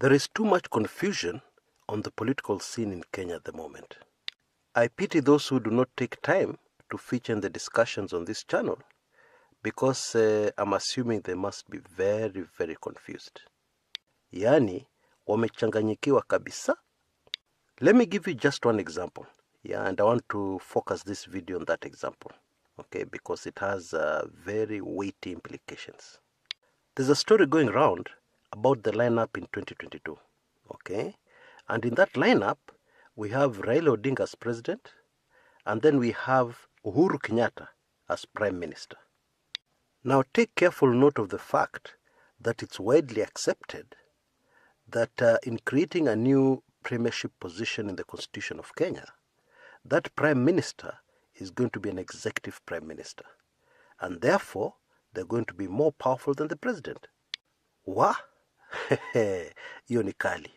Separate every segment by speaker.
Speaker 1: There is too much confusion on the political scene in Kenya at the moment. I pity those who do not take time to feature in the discussions on this channel because I'm assuming they must be very, very confused. Yani, wamechanganyikiwa kabisa. Let me give you just one example. And I want to focus this video on that example. Okay, because it has very weighty implications. There's a story going around about the lineup in 2022. Okay, and in that lineup, we have Raila Odinga as president, and then we have Uhuru Kenyatta as prime minister. Now take careful note of the fact that it's widely accepted that in creating a new premiership position in the Constitution of Kenya, that prime minister is going to be an executive prime minister. And therefore, they're going to be more powerful than the president. Wah? Hiyo ni kali.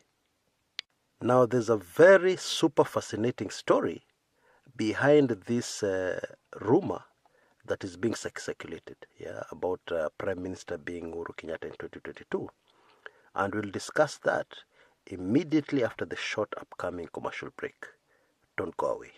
Speaker 1: Now, there's a very super fascinating story behind this rumor that is being circulated about Prime Minister being Uhuru Kenyatta in 2022. And we'll discuss that immediately after the short upcoming commercial break. Don't go away.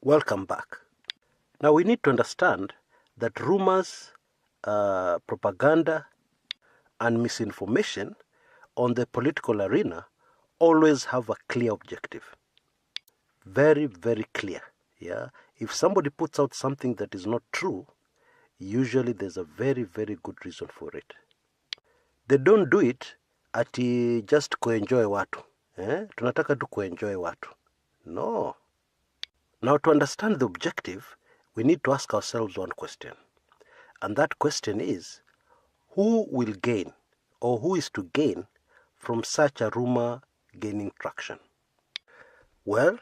Speaker 1: Welcome back. Now we need to understand that rumors, propaganda, and misinformation on the political arena always have a clear objective. Very, very clear. If somebody puts out something that is not true, usually there's a very, very good reason for it. They don't do it ati just kuenjoy watu. Tunataka tu kuenjoy watu. No. Now, to understand the objective, we need to ask ourselves one question. And that question is, who will gain or who is to gain from such a rumor gaining traction? Well,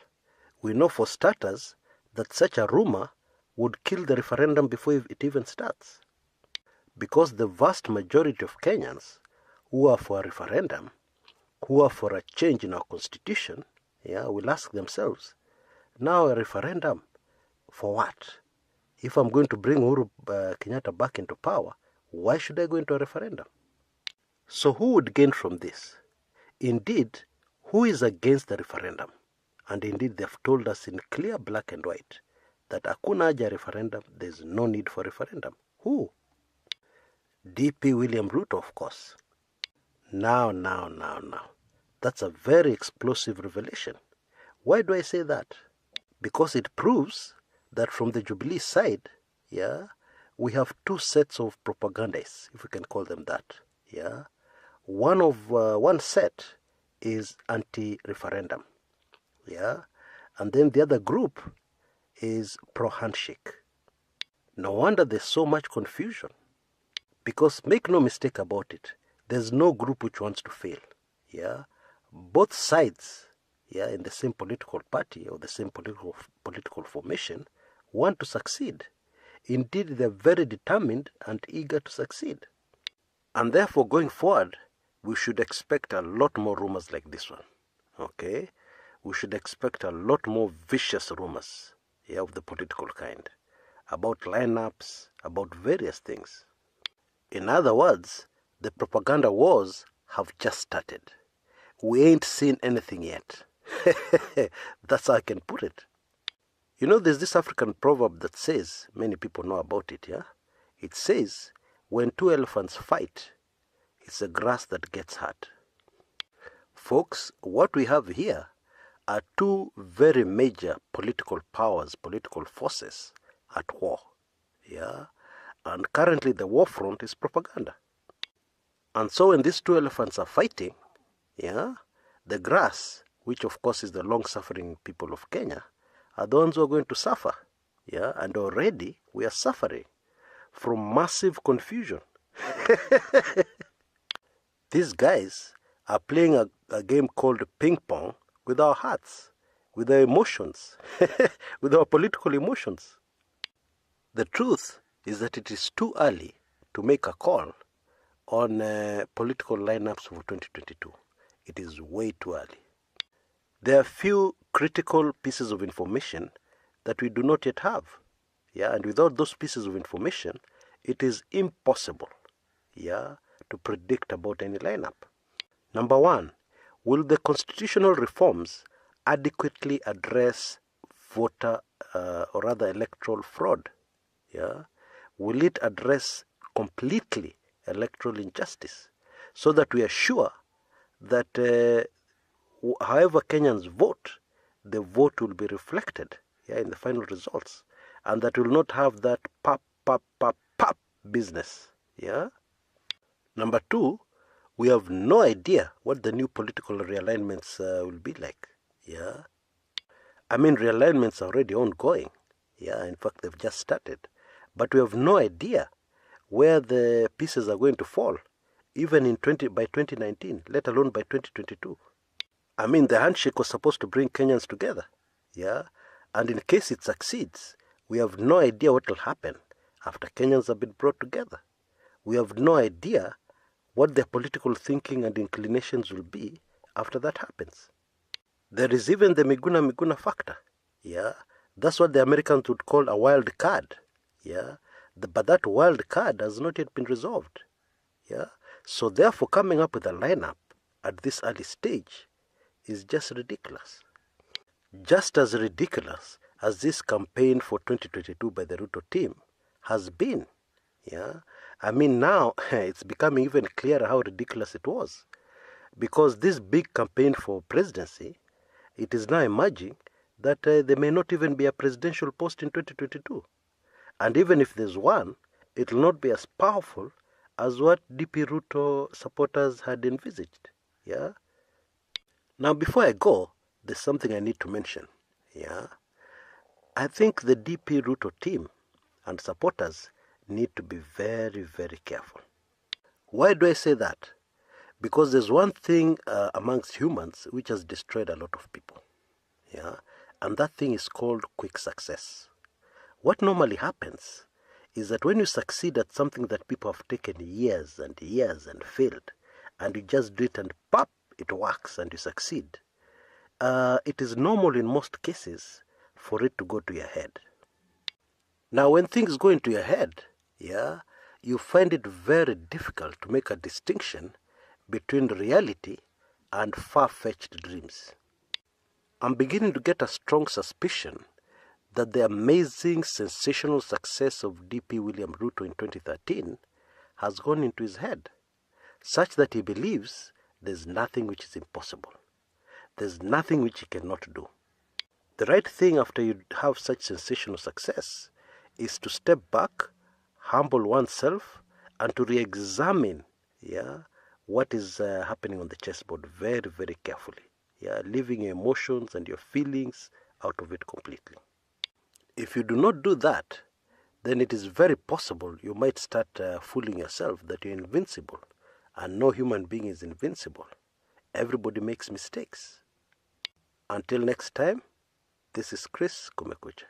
Speaker 1: we know for starters that such a rumor would kill the referendum before it even starts. Because the vast majority of Kenyans who are for a referendum, who are for a change in our constitution, will ask themselves, now a referendum, for what? If I'm going to bring Uhuru Kenyatta back into power, why should I go into a referendum? So who would gain from this? Indeed, who is against the referendum? And indeed, they have told us in clear black and white that hakuna haja referendum, there's no need for referendum. Who? DP William Ruto, of course. Now. That's a very explosive revelation. Why do I say that? Because it proves that from the Jubilee side, we have two sets of propagandists, if we can call them that. One set is anti-referendum. And then the other group is pro-handshake. No wonder there's so much confusion. Because make no mistake about it, there's no group which wants to fail. Both sides, in the same political party or the same political formation, want to succeed. Indeed, they're very determined and eager to succeed. And therefore, going forward, we should expect a lot more rumors like this one. Okay? We should expect a lot more vicious rumors. of the political kind, about lineups, about various things. In other words, the propaganda wars have just started. We ain't seen anything yet. That's how I can put it. You know, there's this African proverb that says, many people know about it, yeah? It says, when two elephants fight, it's the grass that gets hurt. Folks, what we have here are two very major political powers, political forces at war, yeah? And currently the war front is propaganda. And so when these two elephants are fighting, yeah, the grass, which of course is the long-suffering people of Kenya, are the ones who are going to suffer. Yeah, and already we are suffering from massive confusion. These guys are playing a game called ping pong with our hearts, with our emotions, with our political emotions. The truth is that it is too early to make a call on political lineups for 2022. It is way too early. There are few critical pieces of information that we do not yet have. Yeah, and without those pieces of information, it is impossible, yeah, to predict about any lineup. Number one, will the constitutional reforms adequately address voter or rather electoral fraud? Yeah, will it address completely electoral injustice so that we are sure that however Kenyans vote, the vote will be reflected, yeah, in the final results, and that will not have that pop business. Yeah. Number two, we have no idea what the new political realignments will be like. Yeah. I mean, realignments are already ongoing. Yeah, in fact, they've just started. But we have no idea where the pieces are going to fall, even by 2019, let alone by 2022. I mean, the handshake was supposed to bring Kenyans together. Yeah. And in case it succeeds, we have no idea what will happen after Kenyans have been brought together. We have no idea what their political thinking and inclinations will be after that happens. There is even the Miguna factor. Yeah. That's what the Americans would call a wild card. Yeah. But that wild card has not yet been resolved. Yeah. So therefore, coming up with a lineup at this early stage is just ridiculous. Just as ridiculous as this campaign for 2022 by the Ruto team has been. Yeah, I mean, now it's becoming even clearer how ridiculous it was, because this big campaign for presidency, it is now emerging that there may not even be a presidential post in 2022, and even if there's one, it will not be as powerful as what DP Ruto supporters had envisaged. Yeah. Now, before I go, there's something I need to mention. Yeah, I think the DP Ruto team and supporters need to be very, very careful. Why do I say that? Because there's one thing amongst humans which has destroyed a lot of people. Yeah, and that thing is called quick success. What normally happens is that when you succeed at something that people have taken years and years and failed, and you just do it and pop, it works and you succeed, it is normal in most cases for it to go to your head. Now, when things go into your head, yeah, you find it very difficult to make a distinction between reality and far-fetched dreams. I'm beginning to get a strong suspicion that the amazing, sensational success of DP William Ruto in 2013 has gone into his head, such that he believes there's nothing which is impossible. There's nothing which he cannot do. The right thing after you have such sensational success is to step back, humble oneself, and to re-examine, yeah, what is happening on the chessboard very, very carefully. Yeah, leaving your emotions and your feelings out of it completely. If you do not do that, then it is very possible you might start fooling yourself that you're invincible. And no human being is invincible. Everybody makes mistakes. Until next time, this is Chris Kumekucha.